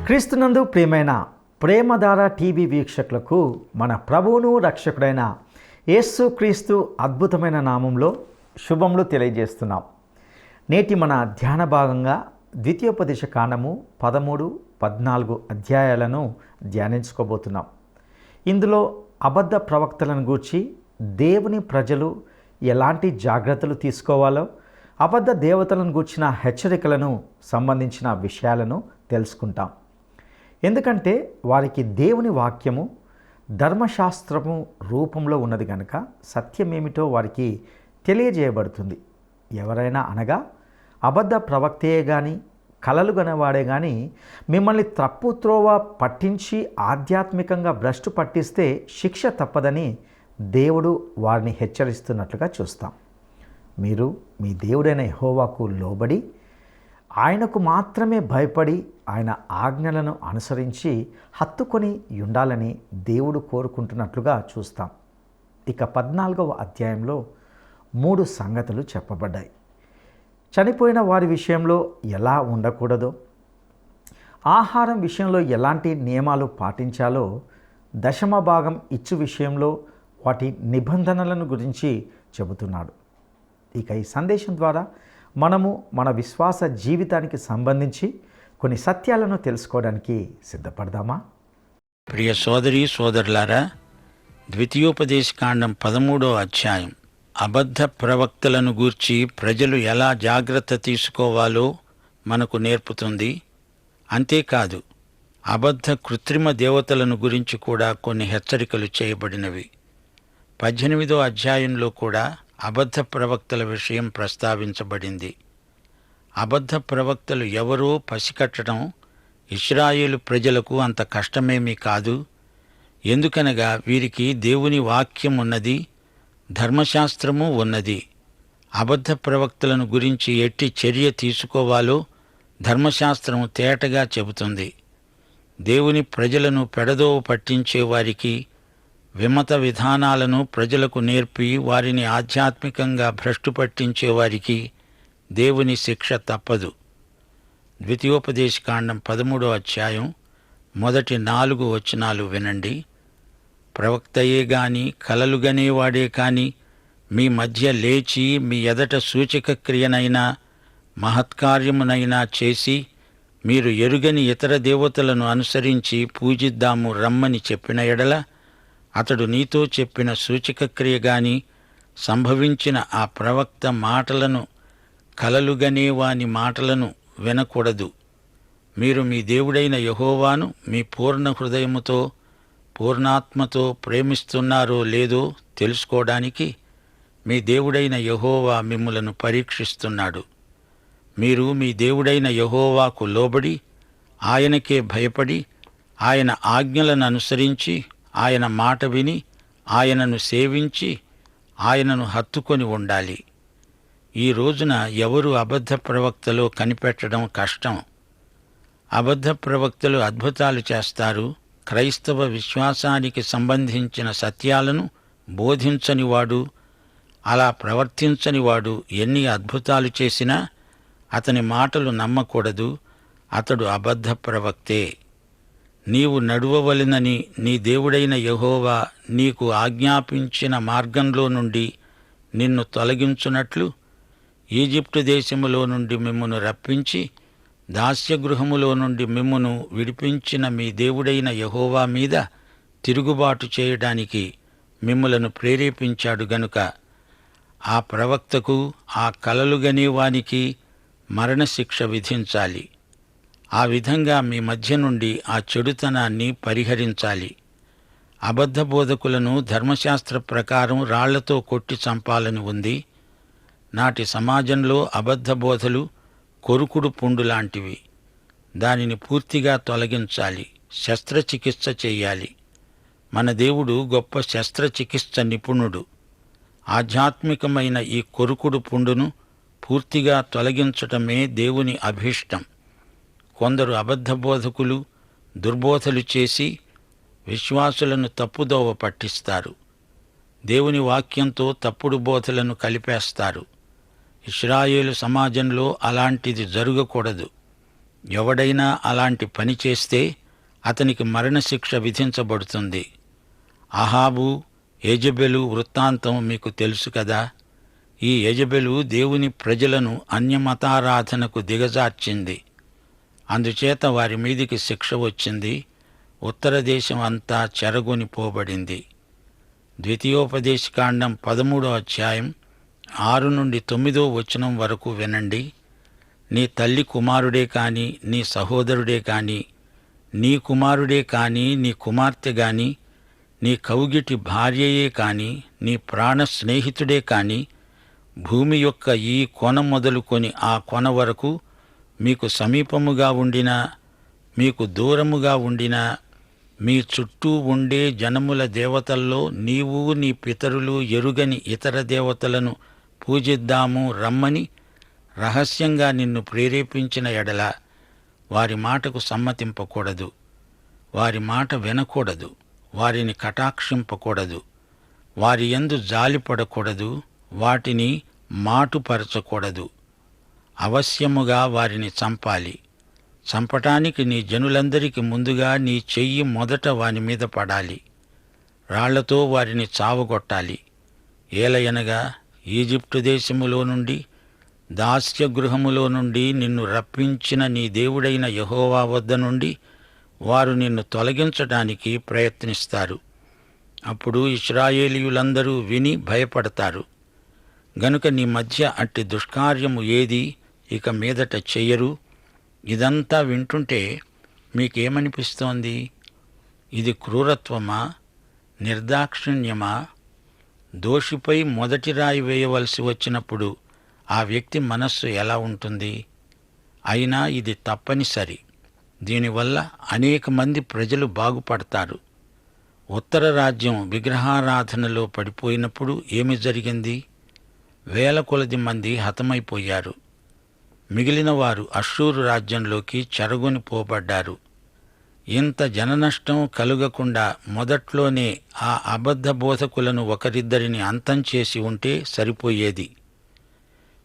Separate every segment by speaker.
Speaker 1: క్రీస్తునందు ప్రియమైన ప్రేమధార టీవీ వీక్షకులకు మన ప్రభువును రక్షకుడైన యేసుక్రీస్తు అద్భుతమైన నామంలో శుభములు తెలియజేస్తున్నాం. నేటి మన ధ్యాన భాగంగా ద్వితీయోపదేశ కాండము 13, 14 అధ్యాయాలను ధ్యానించుకోబోతున్నాం. ఇందులో అబద్ధ ప్రవక్తలను గూర్చి దేవుని ప్రజలు ఎలాంటి జాగ్రత్తలు తీసుకోవాలో, అబద్ధ దేవతలను గూర్చిన హెచ్చరికలను సంబంధించిన విషయాలను తెలుసుకుంటాం. ఎందుకంటే వారికి దేవుని వాక్యము ధర్మశాస్త్రము రూపంలో ఉన్నది కనుక సత్యమేమిటో వారికి తెలియజేయబడుతుంది. ఎవరైనా అనగా అబద్ధ ప్రవక్తయే కానీ కలలు గనవాడే కానీ మిమ్మల్ని తప్పుత్రోవ పట్టించి ఆధ్యాత్మికంగా భ్రష్టు పట్టిస్తే శిక్ష తప్పదని దేవుడు వారిని హెచ్చరిస్తున్నట్లుగా చూస్తాం. మీరు మీ దేవుడైన యెహోవాకు లోబడి ఆయనకు మాత్రమే భయపడి ఆయన ఆజ్ఞలను అనుసరించి హత్తుకొని ఉండాలని దేవుడు కోరుకుంటున్నట్లుగా చూస్తాం. ఇక 14వ అధ్యాయంలో 3 సంగతులు చెప్పబడ్డాయి. చనిపోయిన వారి విషయంలో ఎలా ఉండకూడదో, ఆహారం విషయంలో ఎలాంటి నియమాలు పాటించాలో, దశమ భాగం ఇచ్చు విషయంలో వాటి నిబంధనలను గురించి చెబుతున్నాడు. ఇక ఈ సందేశం ద్వారా మనము మన విశ్వాస జీవితానికి సంబంధించి కొన్ని సత్యాలను తెలుసుకోవడానికి సిద్ధపడదామా?
Speaker 2: ప్రియ సోదరీ సోదరులారా, ద్వితీయోపదేశ కాండం 13వ అధ్యాయం అబద్ధ ప్రవక్తలను గూర్చి ప్రజలు ఎలా జాగ్రత్త తీసుకోవాలో మనకు నేర్పుతుంది. అంతేకాదు, అబద్ధ కృత్రిమ దేవతలను గురించి కూడా కొన్ని హెచ్చరికలు చేయబడినవి. 18వ అధ్యాయంలో కూడా అబద్ధ ప్రవక్తల విషయం ప్రస్తావించబడింది. అబద్ధ ప్రవక్తలు ఎవరో పసికట్టడం ఇశ్రాయేలు ప్రజలకు అంత కష్టమేమీ కాదు. ఎందుకనగా వీరికి దేవుని వాక్యం ఉన్నది, ధర్మశాస్త్రము ఉన్నది. అబద్ధ ప్రవక్తలను గురించి ఎట్టి చర్య తీసుకోవాలో ధర్మశాస్త్రం తేటగా చెబుతుంది. దేవుని ప్రజలను పెడదోవ పట్టించే వారికి విమత విధానాలను ప్రజలకు నేర్పి వారిని ఆధ్యాత్మికంగా భ్రష్టు పట్టించే వారికి దేవుని శిక్ష తప్పదు. ద్వితీయోపదేశ కాండం 13వ అధ్యాయం మొదటి 4 వచనాలు వినండి. ప్రవక్తయే గాని కలలు గనేవాడే కాని మీ మధ్య లేచి మీ ఎదట సూచక క్రియనైనా మహత్కార్యమునైనా చేసి మీరు ఎరుగని ఇతర దేవతలను అనుసరించి పూజిద్దాము రమ్మని చెప్పిన ఎడల అతడు నీతో చెప్పిన సూచకక్రియ గాని సంభవించిన ఆ ప్రవక్త మాటలను కలలుగనేవాని మాటలను వినకూడదు. మీరు మీ దేవుడైన యెహోవాను మీ పూర్ణ హృదయముతో పూర్ణాత్మతో ప్రేమిస్తున్నారో లేదో తెలుసుకోవడానికి మీ దేవుడైన యెహోవా మిమ్ములను పరీక్షిస్తున్నాడు. మీరు మీ దేవుడైన యెహోవాకు లోబడి ఆయనకే భయపడి ఆయన ఆజ్ఞలను అనుసరించి ఆయన మాట విని ఆయనను సేవించి ఆయనను హత్తుకొని ఉండాలి. ఈ రోజున ఎవరు అబద్ధ ప్రవక్తలో కనిపెట్టడం కష్టం. అబద్ధ ప్రవక్తలు అద్భుతాలు చేస్తారు. క్రైస్తవ విశ్వాసానికి సంబంధించిన సత్యాలను బోధించనివాడు, అలా ప్రవర్తించనివాడు ఎన్ని అద్భుతాలు చేసినా అతని మాటలు నమ్మకూడదు. అతడు అబద్ధ ప్రవక్తే. నీవు నడువవలెనని నీ దేవుడైన యెహోవా నీకు ఆజ్ఞాపించిన మార్గంలో నుండి నిన్ను తొలగించునట్లు ఈజిప్టు దేశములో నుండి మిమ్మును రప్పించి దాస్యగృహములో నుండి మిమ్మును విడిపించిన మీ దేవుడైన యెహోవా మీద తిరుగుబాటు చేయడానికి మిమ్ములను ప్రేరేపించాడు గనుక ఆ ప్రవక్తకు ఆ కలలుగనేవానికి మరణశిక్ష విధించాలి. ఆ విధంగా మీ మధ్య నుండి ఆ చెడుతనాన్ని పరిహరించాలి. అబద్ధ బోధకులను ధర్మశాస్త్ర ప్రకారం రాళ్లతో కొట్టి చంపాలని ఉంది. నాటి సమాజంలో అబద్ధ బోధలు కొరుకుడు పుండు లాంటివి. దానిని పూర్తిగా తొలగించాలి. శస్త్రచికిత్స చెయ్యాలి. మన దేవుడు గొప్ప శస్త్రచికిత్స నిపుణుడు. ఆధ్యాత్మికమైన ఈ కొరుకుడు పుండును పూర్తిగా తొలగించటమే దేవుని అభీష్టం. కొందరు అబద్ధ బోధకులు దుర్బోధలు చేసి విశ్వాసులను తప్పుదోవ పట్టిస్తారు. దేవుని వాక్యంతో తప్పుడు బోధలను కలిపేస్తారు. ఇశ్రాయేలు సమాజంలో అలాంటిది జరగకూడదు. ఎవడైనా అలాంటి పని చేస్తే అతనికి మరణశిక్ష విధించబడుతుంది. అహాబు, యెజెబెలు వృత్తాంతం మీకు తెలుసు కదా. ఈ యెజెబెలు దేవుని ప్రజలను అన్యమతారాధనకు దిగజార్చింది. అందుచేత వారి మీదికి శిక్ష వచ్చింది. ఉత్తర దేశం అంతా చెరగొనిపోబడింది. ద్వితీయోపదేశకాండం 13వ అధ్యాయం 6-9 వరకు వినండి. నీ తల్లి కుమారుడే కాని, నీ సహోదరుడే కాని, నీ కుమారుడే కాని, నీ కుమార్తె గాని, నీ కౌగిటి భార్యయే కాని, నీ ప్రాణ స్నేహితుడే కాని, భూమి యొక్క ఈ కొన మొదలుకొని ఆ కొన వరకు మీకు సమీపముగా ఉండినా, మీకు దూరముగా ఉండినా, మీ చుట్టూ ఉండే జనముల దేవతల్లో నీవు నీ పితరులు ఎరుగని ఇతర దేవతలను పూజిద్దాము రమ్మని రహస్యంగా నిన్ను ప్రేరేపించిన ఎడల వారి మాటకు సమ్మతింపకూడదు. వారి మాట వినకూడదు. వారిని కటాక్షింపకూడదు. వారి యందు జాలిపడకూడదు. వాటిని మాటుపరచకూడదు. అవశ్యముగా వారిని చంపాలి. చంపటానికి నీ జనులందరికి ముందుగా నీ చెయ్యి మొదట వాని మీద పడాలి. రాళ్లతో వారిని చావగొట్టాలి. ఏలయనగా ఈజిప్టు దేశములో నుండి, దాస్యగృహములో నుండి నిన్ను రప్పించిన నీ దేవుడైన యెహోవా వద్ద నుండి వారు నిన్ను తొలగించడానికి ప్రయత్నిస్తారు. అప్పుడు ఇశ్రాయేలీయులందరూ విని భయపడతారు. గనుక నీ మధ్య అట్టి దుష్కార్యము ఏది ఇక మీదట చెయ్యరు. ఇదంతా వింటుంటే మీకేమనిపిస్తోంది? ఇది క్రూరత్వమా? నిర్దాక్షిణ్యమా? దోషిపై మొదటి రాయి వేయవలసి వచ్చినప్పుడు ఆ వ్యక్తి మనస్సు ఎలా ఉంటుంది? అయినా ఇది తప్పనిసరి. దీనివల్ల అనేక మంది ప్రజలు బాగుపడతారు. ఉత్తర రాజ్యం విగ్రహారాధనలో పడిపోయినప్పుడు ఏమి జరిగింది? వేల కొలది మంది హతమైపోయారు. మిగిలిన వారు అష్షూరు రాజ్యంలోకి చెరగొనిపోబడ్డారు. ఇంత జననష్టం కలుగకుండా మొదట్లోనే ఆ అబద్ధ బోధకులను ఒకరిద్దరిని అంతం చేసి ఉంటే సరిపోయేది.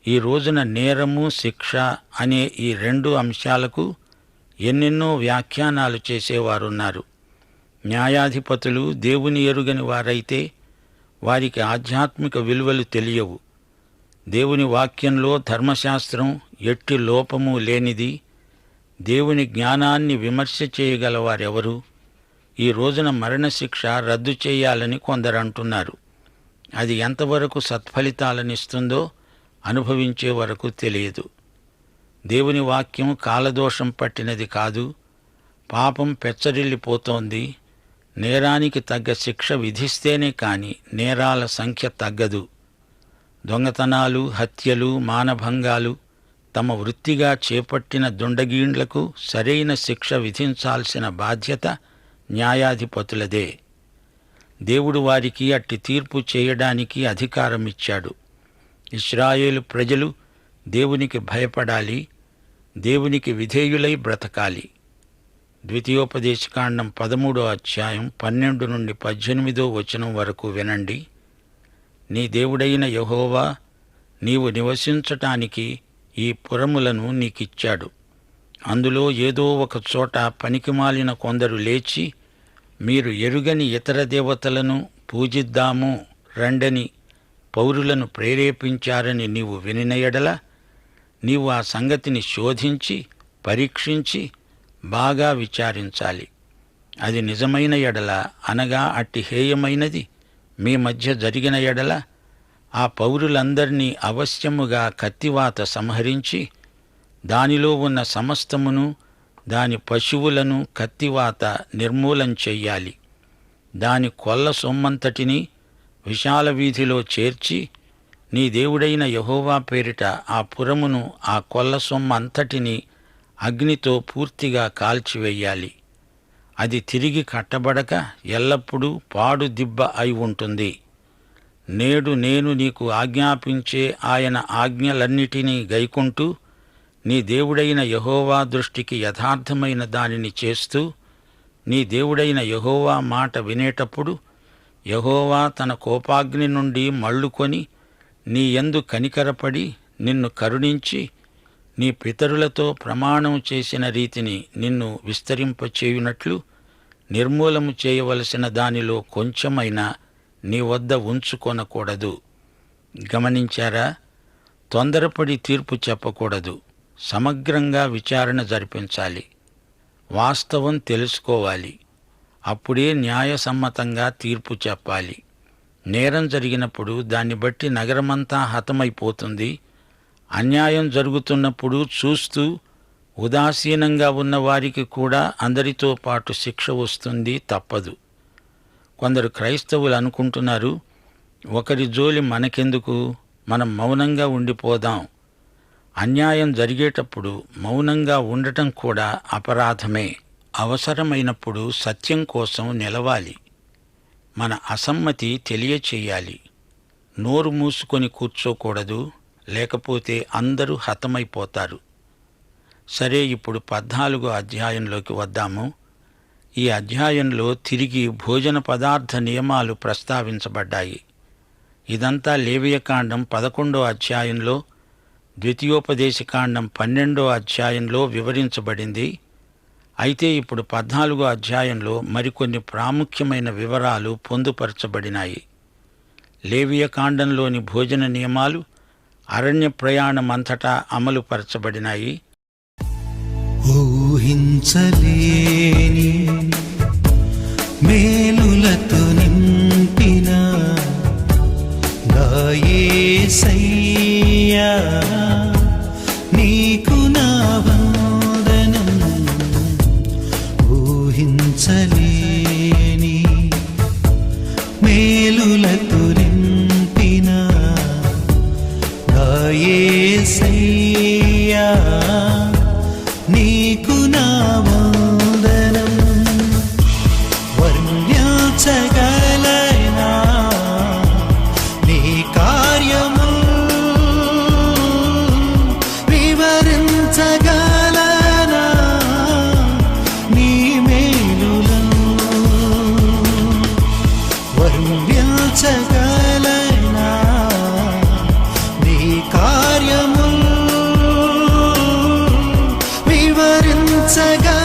Speaker 2: ఈ రోజున నేరము, శిక్ష అనే ఈ 2 అంశాలకు ఎన్నెన్నో వ్యాఖ్యానాలు చేసేవారున్నారు. న్యాయాధిపతులు దేవుని ఎరుగని వారైతే వారికి ఆధ్యాత్మిక విలువలు తెలియవు. దేవుని వాక్యంలో ధర్మశాస్త్రం ఎట్టి లోపము లేనిది. దేవుని జ్ఞానాన్ని విమర్శ చేయగలవారెవరు? ఈ రోజున మరణశిక్ష రద్దు చేయాలని కొందరంటున్నారు. అది ఎంతవరకు సత్ఫలితాలనిస్తుందో అనుభవించే వరకు తెలియదు. దేవుని వాక్యం కాలదోషం పట్టినది కాదు. పాపం పెచ్చరిల్లిపోతోంది. నేరానికి తగ్గ శిక్ష విధిస్తేనే కాని నేరాల సంఖ్య తగ్గదు. దొంగతనాలు, హత్యలు, మానభంగాలు తమ వృత్తిగా చేపట్టిన దుండగీండ్లకు సరైన శిక్ష విధించాల్సిన బాధ్యత న్యాయాధిపతులదే. దేవుడు వారికి అట్టి తీర్పు చేయడానికి అధికారమిచ్చాడు. ఇశ్రాయేలు ప్రజలు దేవునికి భయపడాలి. దేవునికి విధేయులై బ్రతకాలి. ద్వితీయోపదేశకాండం 13వ అధ్యాయం 12-18 వరకు వినండి. నీ దేవుడైన యెహోవా నీవు నివసించటానికి ఈ పురములను నీకిచ్చాడు. అందులో ఏదో ఒక చోట పనికిమాలిన కొందరు లేచి మీరు ఎరుగని ఇతర దేవతలను పూజిద్దాము రండని పౌరులను ప్రేరేపించారని నీవు వినిన ఎడల నీవు ఆ సంగతిని శోధించి పరీక్షించి బాగా విచారించాలి. అది నిజమైన ఎడల, అనగా అట్టి హేయమైనది మీ మధ్య జరిగిన ఎడల ఆ పౌరులందరినీ అవశ్యముగా కత్తివాత సంహరించి దానిలో ఉన్న సమస్తమును, దాని పశువులను కత్తివాత నిర్మూలం చెయ్యాలి. దాని కొల్ల సొమ్మంతటిని విశాల వీధిలో చేర్చి నీ దేవుడైన యెహోవా పేరిట ఆ పురమును, ఆ కొల్ల సొమ్మంతటిని అగ్నితో పూర్తిగా కాల్చివెయ్యాలి. అది తిరిగి కట్టబడక ఎల్లప్పుడూ పాడు దిబ్బ అయి ఉంటుంది. నేడు నేను నీకు ఆజ్ఞాపించే ఆయన ఆజ్ఞలన్నిటినీ గైకొంటూ నీ దేవుడైన యెహోవా దృష్టికి యథార్థమైన దానిని చేస్తూ నీ దేవుడైన యెహోవా మాట వినేటప్పుడు యెహోవా తన కోపాగ్ని నుండి మళ్ళుకొని నీ యందు కనికరపడి నిన్ను కరుణించి నీ పితరులతో ప్రమాణం చేసిన రీతిని నిన్ను విస్తరింపచేయునట్లు నిర్మూలము చేయవలసిన దానిలో కొంచెమైనా నీ వద్ద ఉంచుకొనకూడదు. గమనించారా? తొందరపడి తీర్పు చెప్పకూడదు. సమగ్రంగా విచారణ జరిపించాలి. వాస్తవం తెలుసుకోవాలి. అప్పుడే న్యాయసమ్మతంగా తీర్పు చెప్పాలి. నేరం జరిగినప్పుడు దాన్ని బట్టి నగరమంతా హతమైపోతుంది. అన్యాయం జరుగుతున్నప్పుడు చూస్తూ ఉదాసీనంగా ఉన్న వారికి కూడా అందరితో పాటు శిక్ష వస్తుంది, తప్పదు. కొందరు క్రైస్తవులు అనుకుంటున్నారు, ఒకరి జోలి మనకెందుకు, మనం మౌనంగా ఉండిపోదాం. అన్యాయం జరిగేటప్పుడు మౌనంగా ఉండటం కూడా అపరాధమే. అవసరమైనప్పుడు సత్యం కోసం నిలవాలి. మన అసమ్మతి తెలియచేయాలి. నోరు మూసుకొని కూర్చోకూడదు, లేకపోతే అందరూ హతమైపోతారు. సరే, ఇప్పుడు 14వ అధ్యాయంలోకి వద్దాము. ఈ అధ్యాయంలో తిరిగి భోజన పదార్థ నియమాలు ప్రస్తావించబడ్డాయి. ఇదంతా లేవియకాండం 11వ అధ్యాయంలో, ద్వితీయోపదేశకాండం 12వ అధ్యాయంలో వివరించబడింది. అయితే ఇప్పుడు 14వ అధ్యాయంలో మరికొన్ని ప్రాముఖ్యమైన వివరాలు పొందుపరచబడినాయి. లేవియకాండంలోని భోజన నియమాలు అరణ్య ప్రయాణమంతటా అమలుపరచబడినాయి.
Speaker 3: ఊహించలేని మేలులతో నింపిన నా యేసయ్యా, నీకు నా వందనం. ఊహించలేని మేలులతో నింపిన నా యేసయ్యా, నీకు నా వందనం. వర్ణించగలనా నీ కార్యము, వివరించగలనా నీ మేలులను. వర్ణించగలనా నీ కార్యము, వివరించగలనా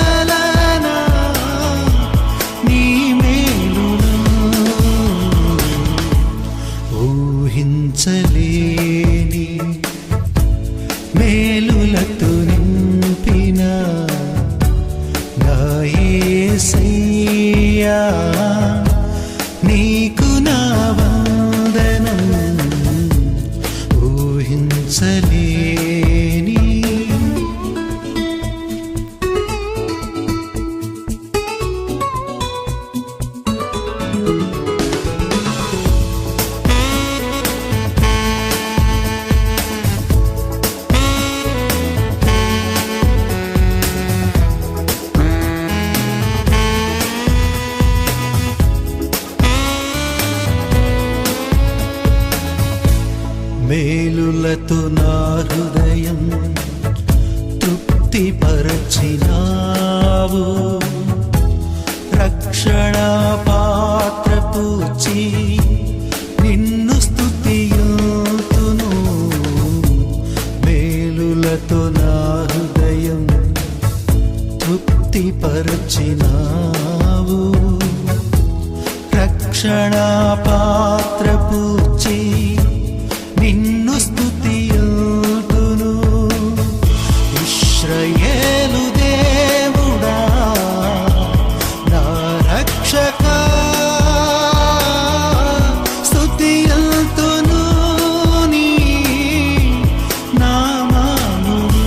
Speaker 3: నీ మేలులను. ఊహించలేని మేలులతో నింపిన నా యేసయ్యా, నీకు నా వందనం. ఊహించలేని మేలులతో నా హృదయం తృప్తిపరచినావు. రక్షణ పాత్ర పూచి నిన్ను స్తుతియుతును. మేలులతో నా హృదయం తృప్తిపరచినావు. రక్షణ పాత్ర పూచి నిన్ను స్తుతియుతును. ఇశ్రాయేలు దేవుడా, నా రక్షకా, స్తుతియుతును నీ నామమును.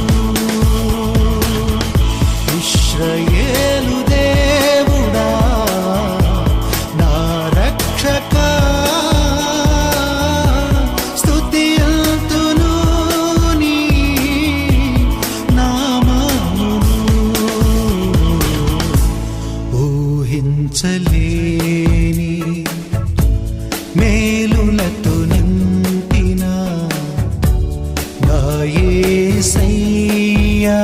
Speaker 3: ఇశ్రాయేలు దేవుడా, నా రక్షకా, ఊహించలేని మేలులతో నింపిన నా యేసయ్యా.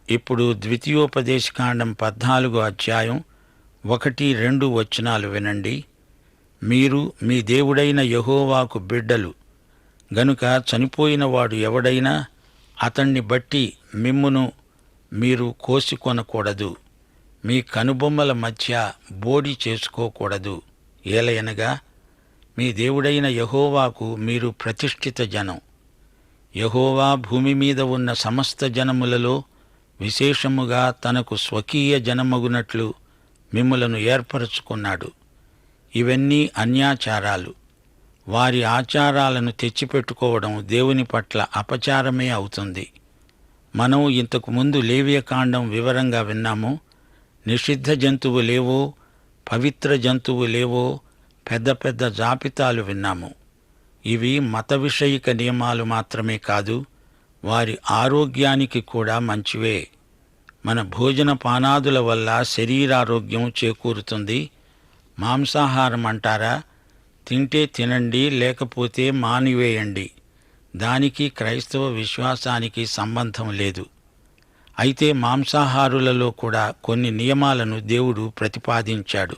Speaker 2: ఇప్పుడు ద్వితీయోపదేశకాండం 14వ అధ్యాయం 1-2 వచనాలు వినండి. మీరు మీ దేవుడైన యెహోవాకు బిడ్డలు గనుక చనిపోయిన వాడు ఎవడైనా అతణ్ణి బట్టి మిమ్మును మీరు కోసికొనకూడదు. మీ కనుబొమ్మల మధ్య బోడి చేసుకోకూడదు. ఏలయనగా మీ దేవుడైన యెహోవాకు మీరు ప్రతిష్ఠిత జనం. యెహోవా భూమి మీద ఉన్న సమస్త జనములలో విశేషముగా తనకు స్వకీయ జనమగునట్లు మిమ్ములను ఏర్పరచుకున్నాడు. ఇవన్నీ అన్యాచారాలు. వారి ఆచారాలను తెచ్చిపెట్టుకోవడం దేవుని పట్ల అపచారమే అవుతుంది. మనం ఇంతకు ముందు లేవియకాండం వివరంగా విన్నాము. నిషిద్ధ జంతువులేవో, పవిత్ర జంతువులేవో పెద్ద పెద్ద జాబితాలు విన్నాము. ఇవి మత విషయిక నియమాలు మాత్రమే కాదు, వారి ఆరోగ్యానికి కూడా మంచివే. మన భోజన పానాదుల వల్ల శరీరారోగ్యం చేకూరుతుంది. మాంసాహారం అంటారా? తింటే తినండి, లేకపోతే మానివేయండి. దానికి క్రైస్తవ విశ్వాసానికి సంబంధం లేదు. అయితే మాంసాహారులలో కూడా కొన్ని నియమాలను దేవుడు ప్రతిపాదించాడు.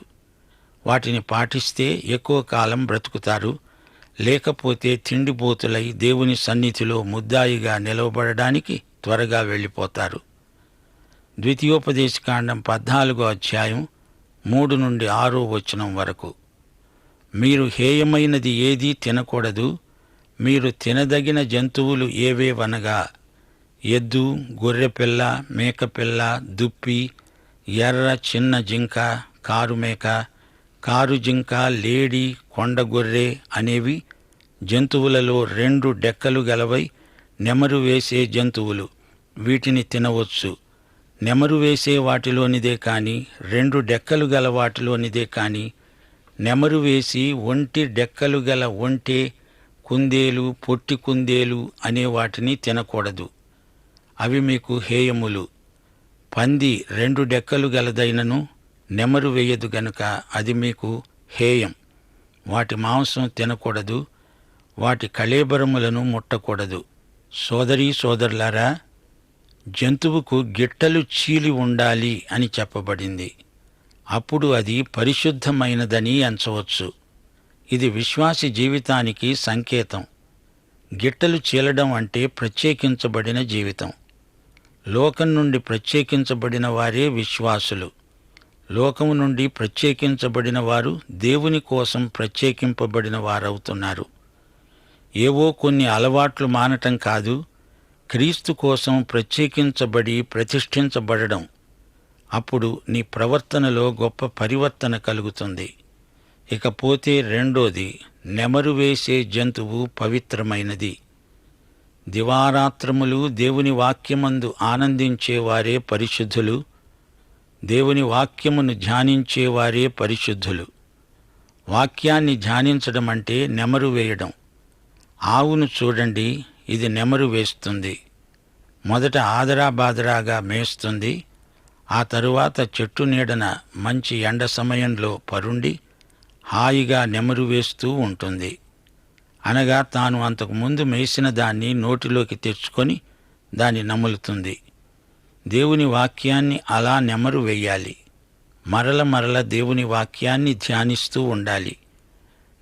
Speaker 2: వాటిని పాటిస్తే ఎక్కువ కాలం బ్రతుకుతారు. లేకపోతే తిండిపోతులై దేవుని సన్నిధిలో ముద్దాయిగా నిలవబడడానికి త్వరగా వెళ్ళిపోతారు. ద్వితీయోపదేశకాండం 14వ అధ్యాయం 3 నుండి 6వ వచనం వరకు. మీరు హేయమైనది ఏదీ తినకూడదు. మీరు తినదగిన జంతువులు ఏవేవనగా ఎద్దు, గొర్రెపిల్ల, మేకపిల్ల, దుప్పి, ఎర్ర చిన్న జింక, కారుమేక, కారు జింక, లేడి, కొండగొర్రె అనేవి జంతువులలో 2 డెక్కలు గలవై నెమరు వేసే జంతువులు. వీటిని తినవచ్చు. నెమరు వేసే వాటిలోనిదే కాని 2 డెక్కలు గల వాటిలోనిదే కాని నెమరు వేసి ఒంటి డెక్కలు గల ఒంటె, కుందేలు, పొట్టి కుందేలు అనే వాటిని తినకూడదు. అవి మీకు హేయములు. పంది 2 డెక్కలు గలదైనను నెమరు వేయదు గనుక అది మీకు హేయం. వాటి మాంసం తినకూడదు. వాటి కళేబరములను ముట్టకూడదు. సోదరీ సోదరులారా, జంతువుకు గిట్టలు చీలి ఉండాలి అని చెప్పబడింది. అప్పుడు అది పరిశుద్ధమైనదని ఎంచవచ్చు. ఇది విశ్వాసి జీవితానికి సంకేతం. గిట్టలు చీలడం అంటే ప్రత్యేకించబడిన జీవితం. లోకం నుండి ప్రత్యేకించబడిన వారే విశ్వాసులు. లోకము నుండి ప్రత్యేకించబడిన వారు దేవుని కోసం ప్రత్యేకింపబడిన వారవుతున్నారు. ఏవో కొన్ని అలవాట్లు మానటం కాదు, క్రీస్తు కోసం ప్రత్యేకించబడి ప్రతిష్ఠించబడడం. అప్పుడు నీ ప్రవర్తనలో గొప్ప పరివర్తన కలుగుతుంది. ఇకపోతే రెండోది, నెమరు వేసే జంతువు పవిత్రమైనది. దివారాత్రములు దేవుని వాక్యమందు ఆనందించేవారే పరిశుద్ధులు. దేవుని వాక్యమును ధ్యానించేవారే పరిశుద్ధులు. వాక్యాన్ని ధ్యానించడం అంటే నెమరు వేయడం. ఆవును చూడండి, ఇది నెమరు వేస్తుంది. మొదట ఆదరాబాదరాగా మేస్తుంది. ఆ తరువాత చెట్టు నీడన మంచి ఎండ సమయంలో పరుండి హాయిగా నెమరు వేస్తూ ఉంటుంది. అనగా తాను అంతకుముందు మేసిన దాన్ని నోటిలోకి తెచ్చుకొని దాన్ని నములుతుంది. దేవుని వాక్యాన్ని అలా నెమరు వేయాలి. మరల మరల దేవుని వాక్యాన్ని ధ్యానిస్తూ ఉండాలి.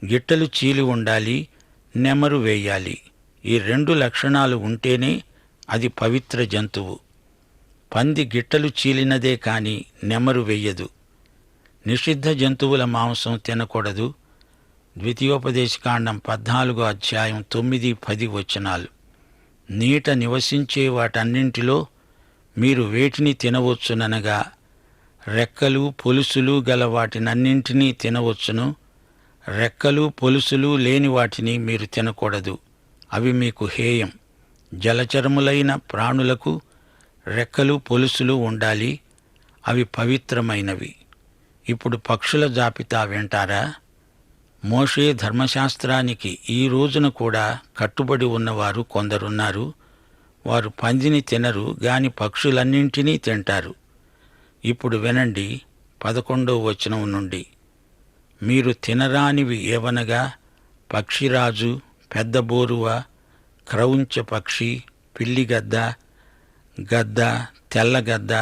Speaker 2: గిట్టలు చీలి ఉండాలి, నెమరు వేయాలి. ఈ 2 లక్షణాలు ఉంటేనే అది పవిత్ర జంతువు. పంది గిట్టలు చీలినదే కాని నెమరు వెయ్యదు. నిషిద్ధ జంతువుల మాంసం తినకూడదు. ద్వితీయోపదేశకాండం 14వ అధ్యాయం 9, 10 వచనాలు. నీట నివసించే వాటన్నింటిలో మీరు వేటిని తినవచ్చుననగా రెక్కలు పొలుసులు గల వాటినన్నింటినీ తినవచ్చును. రెక్కలు పొలుసులు లేని వాటిని మీరు తినకూడదు. అవి మీకు హేయం. జలచరములైన ప్రాణులకు రెక్కలు పొలుసులు ఉండాలి. అవి పవిత్రమైనవి. ఇప్పుడు పక్షుల జాబితా వింటారా? మోషే ధర్మశాస్త్రానికి ఈ రోజున కూడా కట్టుబడి ఉన్నవారు కొందరున్నారు. వారు పందిని తినరు గాని పక్షులన్నింటినీ తింటారు. ఇప్పుడు వినండి 11వ వచనం నుండి. మీరు తినరానివి ఏవనగా పక్షిరాజు, పెద్ద బోరువ, క్రౌంచ పక్షి, పిల్లిగద్ద, గద్ద, తెల్లగద్ద,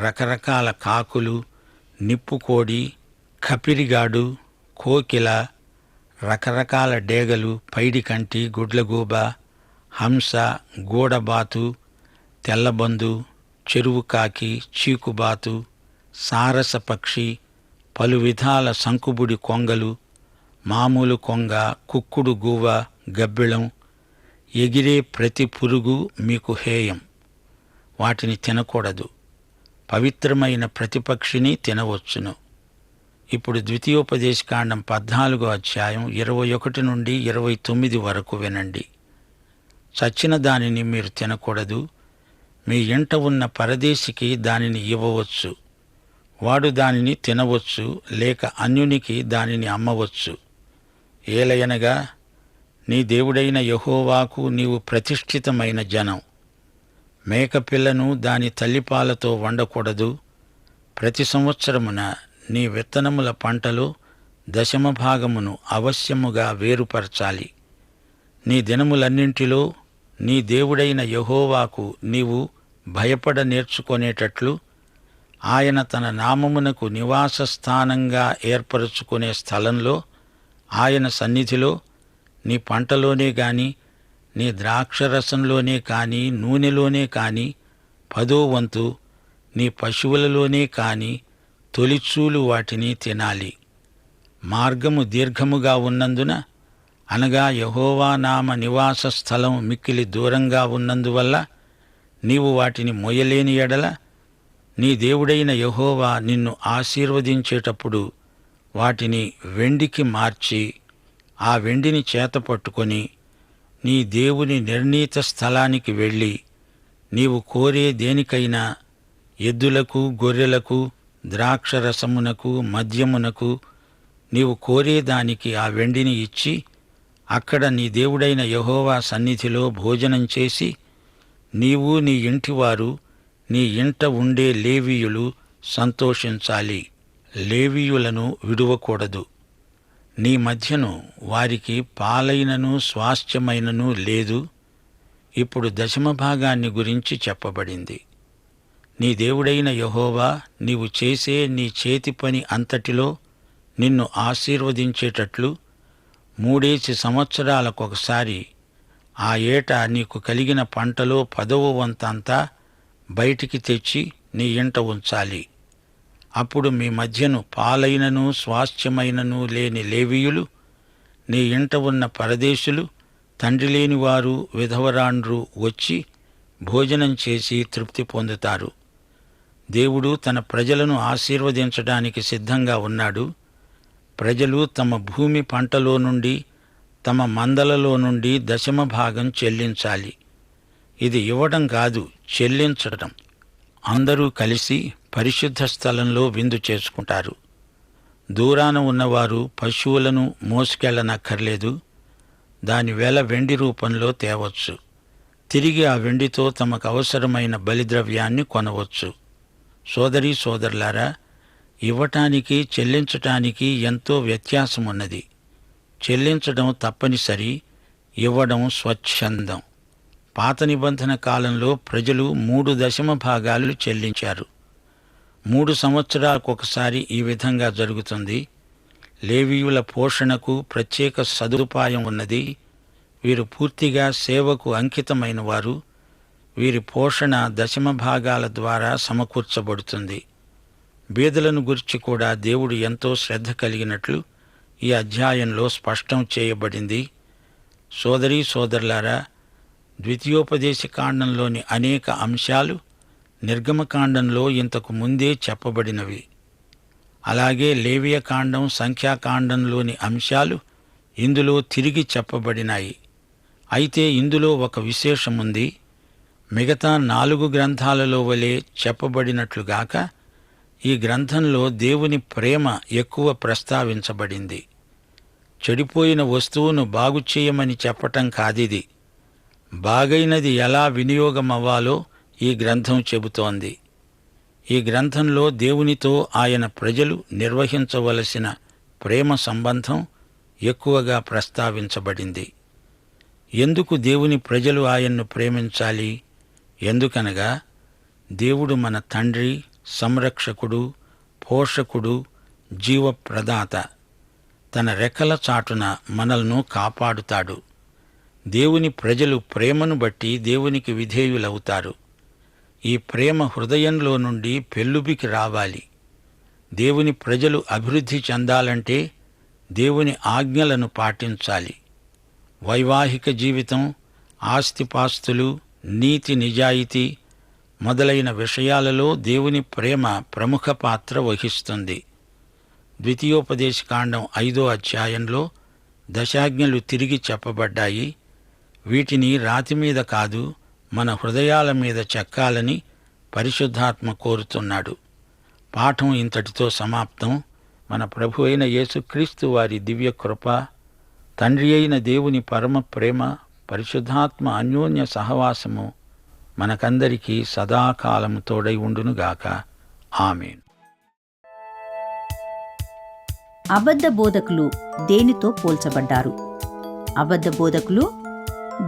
Speaker 2: రకరకాల కాకులు, నిప్పుకోడి, కపిరిగాడు, కోకిల, రకరకాల డేగలు, పైడికంటి, గుడ్లగూబ, హంస, గూడబాతు, తెల్లబందు, చెరువు కాకి, చీకుబాతు, సారస పక్షి, పలు విధాల సంకుబుడి కొంగలు, మామూలు కొంగ, కుక్కుడు గువ్వ, గబ్బిళం, ఎగిరే ప్రతి పురుగు మీకు హేయం. వాటిని తినకూడదు. పవిత్రమైన ప్రతి పక్షిని తినవచ్చును. ఇప్పుడు ద్వితీయోపదేశకాండం 14వ అధ్యాయం 21 నుండి 29 వరకు వినండి. చచ్చిన దానిని మీరు తినకూడదు. మీ ఇంట ఉన్న పరదేశికి దానిని ఇవ్వవచ్చు. వాడు దానిని తినవచ్చు, లేక అన్యునికి దానిని అమ్మవచ్చు. ఏలయనగా నీ దేవుడైన యెహోవాకు నీవు ప్రతిష్ఠితమైన జనం. మేకపిల్లను దాని తల్లిపాలతో వండకూడదు. ప్రతి సంవత్సరమున నీ విత్తనముల పంటలో 10% అవశ్యముగా వేరుపరచాలి. నీ దినములన్నింటిలో నీ దేవుడైన యెహోవాకు నీవు భయపడ నేర్చుకొనేటట్లు ఆయన తన నామమునకు నివాస స్థానంగా ఏర్పరచుకునే స్థలంలో, ఆయన సన్నిధిలో నీ పంటలోనే గాని, నీ ద్రాక్షరసంలోనే కాని, నూనెలోనే కాని 10వ వంతు, నీ పశువులలోనే కాని తొలిచూలు వాటిని తినాలి. మార్గము దీర్ఘముగా ఉన్నందున, అనగా యెహోవా నామ నివాస స్థలం మిక్కిలి దూరంగా ఉన్నందువల్ల నీవు వాటిని మోయలేని ఎడల, నీ దేవుడైన యెహోవా నిన్ను ఆశీర్వదించేటప్పుడు వాటిని వెండికి మార్చి, ఆ వెండిని చేతపట్టుకొని నీ దేవుని నిర్ణీత స్థలానికి వెళ్ళి, నీవు కోరే దేనికైనా, ఎద్దులకు, గొర్రెలకు, ద్రాక్షరసమునకు, మద్యమునకు, నీవు కోరేదానికి ఆ వెండిని ఇచ్చి, అక్కడ నీ దేవుడైన యెహోవా సన్నిధిలో భోజనం చేసి, నీవు నీ ఇంటివారు, నీ ఇంట ఉండే లేవీయులు సంతోషించాలి. లేవీయులను విడువకూడదు. నీ మధ్యను వారికి పాలైనను స్వాస్థ్యమైనను లేదు. ఇప్పుడు 10% గురించి చెప్పబడింది. నీ దేవుడైన యెహోవా నీవు చేసే నీ చేతి పని అంతటిలో నిన్ను ఆశీర్వదించేటట్లు 3 సంవత్సరాలకొకసారి ఆ ఏట నీకు కలిగిన పంటలో 10వ వంతంతా బయటికి తెచ్చి నీ ఇంట ఉంచాలి. అప్పుడు మీ మధ్యను పాలైనను స్వాస్థ్యమైనను లేని లేవీయులు, నీ ఇంట ఉన్న పరదేశులు, తండ్రి లేనివారు, విధవరాండ్రు వచ్చి భోజనం చేసి తృప్తి పొందుతారు. దేవుడు తన ప్రజలను ఆశీర్వదించడానికి సిద్ధంగా ఉన్నాడు. ప్రజలు తమ భూమి పంటలో నుండి, తమ మందలలో నుండి 10% చెల్లించాలి. ఇది ఇవ్వడం కాదు, చెల్లించటం. అందరూ కలిసి పరిశుద్ధ స్థలంలో విందు చేసుకుంటారు. దూరాన ఉన్నవారు పశువులను మోసుకెళ్లనక్కర్లేదు. దాని వెల వెండి రూపంలో తేవచ్చు. తిరిగి ఆ వెండితో తమకు అవసరమైన బలిద్రవ్యాన్ని కొనవచ్చు. సోదరీ సోదరులారా, ఇవ్వటానికి చెల్లించటానికి ఎంతో వ్యత్యాసమున్నది. చెల్లించడం తప్పనిసరి, ఇవ్వడం స్వచ్ఛందం. పాత నిబంధన కాలంలో ప్రజలు 3% చెల్లించారు. 3 సంవత్సరాలకొకసారి ఈ విధంగా జరుగుతుంది. లేవీయుల పోషణకు ప్రత్యేక సదుపాయం ఉన్నది. వీరు పూర్తిగా సేవకు అంకితమైన వారు. వీరి పోషణ 10% ద్వారా సమకూర్చబడుతుంది. బీదలను గురించి కూడా దేవుడు ఎంతో శ్రద్ధ కలిగినట్లు ఈ అధ్యాయంలో స్పష్టం చేయబడింది. సోదరీ సోదరులారా, ద్వితీయోపదేశకాండంలోని అనేక అంశాలు నిర్గమకాండంలో ఇంతకు ముందే చెప్పబడినవి. అలాగే లేవియకాండం, సంఖ్యాకాండంలోని అంశాలు ఇందులో తిరిగి చెప్పబడినాయి. అయితే ఇందులో ఒక విశేషముంది. మిగతా 4 గ్రంథాలలో వలె చెప్పబడినట్లుగాక ఈ గ్రంథంలో దేవుని ప్రేమ ఎక్కువ ప్రస్తావించబడింది. చెడిపోయిన వస్తువును బాగు చేయమని చెప్పటం కాదిది. బాగైనది ఎలా వినియోగమవ్వాలో ఈ గ్రంథం చెబుతోంది. ఈ గ్రంథంలో దేవునితో ఆయన ప్రజలు నిర్వహించవలసిన ప్రేమ సంబంధం ఎక్కువగా ప్రస్తావించబడింది. ఎందుకు దేవుని ప్రజలు ఆయన్ను ప్రేమించాలి? ఎందుకనగా దేవుడు మన తండ్రి, సంరక్షకుడు, పోషకుడు, జీవప్రదాత. తన రెక్కల చాటున మనల్ని కాపాడుతాడు. దేవుని ప్రజలు ప్రేమను బట్టి దేవునికి విధేయులవుతారు. ఈ ప్రేమ హృదయంలో నుండి పెల్లుబికి రావాలి. దేవుని ప్రజలు అభివృద్ధి చెందాలంటే దేవుని ఆజ్ఞలను పాటించాలి. వైవాహిక జీవితం, ఆస్తిపాస్తులు, నీతి నిజాయితీ మొదలైన విషయాలలో దేవుని ప్రేమ ప్రముఖ పాత్ర వహిస్తుంది. ద్వితీయోపదేశకాండం 5వ అధ్యాయంలో దశాజ్ఞలు తిరిగి చెప్పబడ్డాయి. వీటిని రాతి మీద కాదు, మన హృదయాల మీద చెక్కాలని పరిశుద్ధాత్మ కోరుతున్నాడు. పాఠం ఇంతటితో సమాప్తం. మన ప్రభు అయిన యేసుక్రీస్తు వారి దివ్య కృప, తండ్రి అయిన దేవుని పరమ ప్రేమ, పరిశుద్ధాత్మ అన్యోన్య సహవాసము మనకందరికీ సదాకాలము తోడై ఉండునుగాక. ఆమేన్.
Speaker 4: అబద్ధ బోధకులు దేనితో పోల్చబడ్డారు? అబద్ధ బోధకులు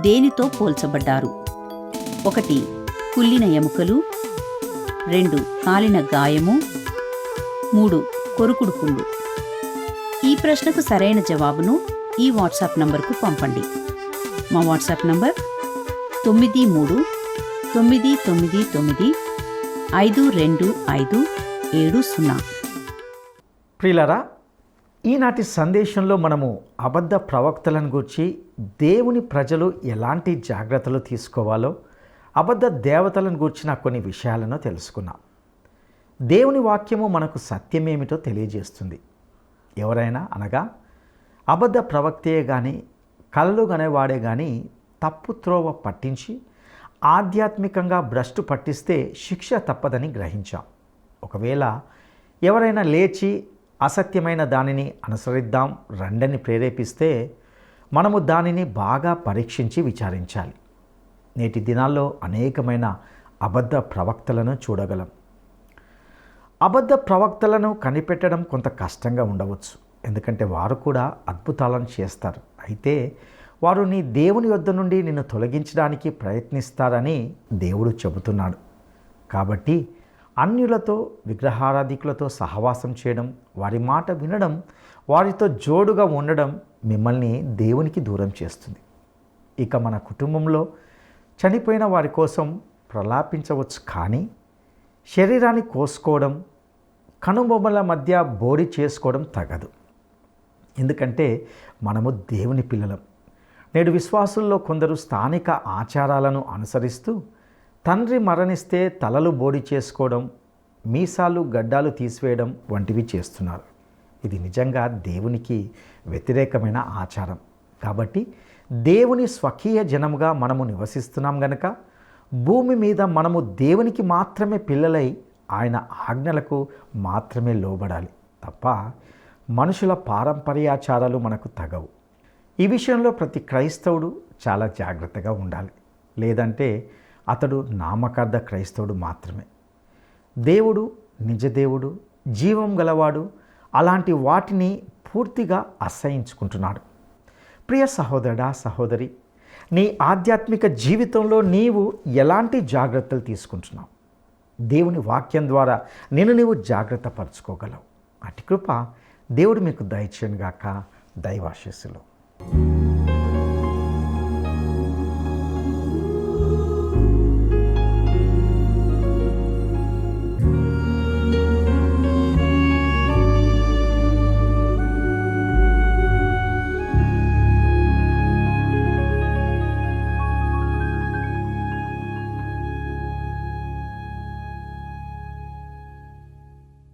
Speaker 4: దేనితో పోల్చబడ్డారు? 1 కుళ్ళిన ఎముకలు, 2 కాలిన గాయము, 3 కొరుకుడు పుండు. ఈ ప్రశ్నకు సరైన జవాబును ఈ వాట్సాప్ నంబర్కు పంపండి. మా వాట్సాప్ నంబర్ 9399952570.
Speaker 1: ప్రియులారా, ఈనాటి సందేశంలో మనము అబద్ధ ప్రవక్తలను గురించి, దేవుని ప్రజలు ఎలాంటి జాగ్రత్తలు తీసుకోవాలో, అబద్ధ దేవతలను గూర్చిన కొన్ని విషయాలను తెలుసుకున్నాం. దేవుని వాక్యము మనకు సత్యమేమిటో తెలియజేస్తుంది. ఎవరైనా అనగా అబద్ధ ప్రవక్తే కానీ, కలలు గనేవాడే కానీ తప్పు త్రోవ పట్టించి ఆధ్యాత్మికంగా భ్రష్టు పట్టిస్తే శిక్ష తప్పదని గ్రహించాం. ఒకవేళ ఎవరైనా లేచి అసత్యమైన దానిని అనుసరిద్దాం రండని ప్రేరేపిస్తే మనము దానిని బాగా పరీక్షించి విచారించాలి. నేటి దినాల్లో అనేకమైన అబద్ధ ప్రవక్తలను చూడగలం. అబద్ధ ప్రవక్తలను కనిపెట్టడం కొంత కష్టంగా ఉండవచ్చు. ఎందుకంటే వారు కూడా అద్భుతాలను చేస్తారు. అయితే వారు నీ దేవుని యొద్ద నుండి నిన్ను తొలగించడానికి ప్రయత్నిస్తారని దేవుడు చెబుతున్నాడు. కాబట్టి అన్యులతో, విగ్రహారాధికులతో సహవాసం చేయడం, వారి మాట వినడం, వారితో జోడుగా ఉండడం మిమ్మల్ని దేవునికి దూరం చేస్తుంది. ఇక మన కుటుంబంలో చనిపోయిన వారి కోసం ప్రలాపించవచ్చు, కానీ శరీరాన్ని కోసుకోవడం, కనుబొమ్మల మధ్య బోడి చేసుకోవడం తగదు. ఎందుకంటే మనము దేవుని పిల్లలం. నేడు విశ్వాసుల్లో కొందరు స్థానిక ఆచారాలను అనుసరిస్తూ తండ్రి మరణిస్తే తలలు బోడి చేసుకోవడం, మీసాలు గడ్డాలు తీసివేయడం వంటివి చేస్తున్నారు. ఇది నిజంగా దేవునికి వ్యతిరేకమైన ఆచారం. కాబట్టి దేవుని స్వకీయ జనముగా మనము నివసిస్తున్నాం గనక భూమి మీద మనము దేవునికి మాత్రమే పిల్లలై ఆయన ఆజ్ఞలకు మాత్రమే లోబడాలి తప్ప మనుషుల పారంపర్యాచారాలు మనకు తగవు. ఈ విషయంలో ప్రతి క్రైస్తవుడు చాలా జాగ్రత్తగా ఉండాలి. లేదంటే అతడు నామకార్థ క్రైస్తవుడు మాత్రమే. దేవుడు నిజదేవుడు, జీవం గలవాడు, అలాంటి వాటిని పూర్తిగా అసహించుకుంటున్నాడు. ప్రియ సహోదరుడా, సహోదరి, నీ ఆధ్యాత్మిక జీవితంలో నీవు ఎలాంటి జాగ్రత్తలు తీసుకుంటున్నావు? దేవుని వాక్యం ద్వారా నీవు జాగ్రత్త పరచుకోగలవు. అటు కృప దేవుడు మీకు దయచేయనుగాక. దైవాశీస్సులు.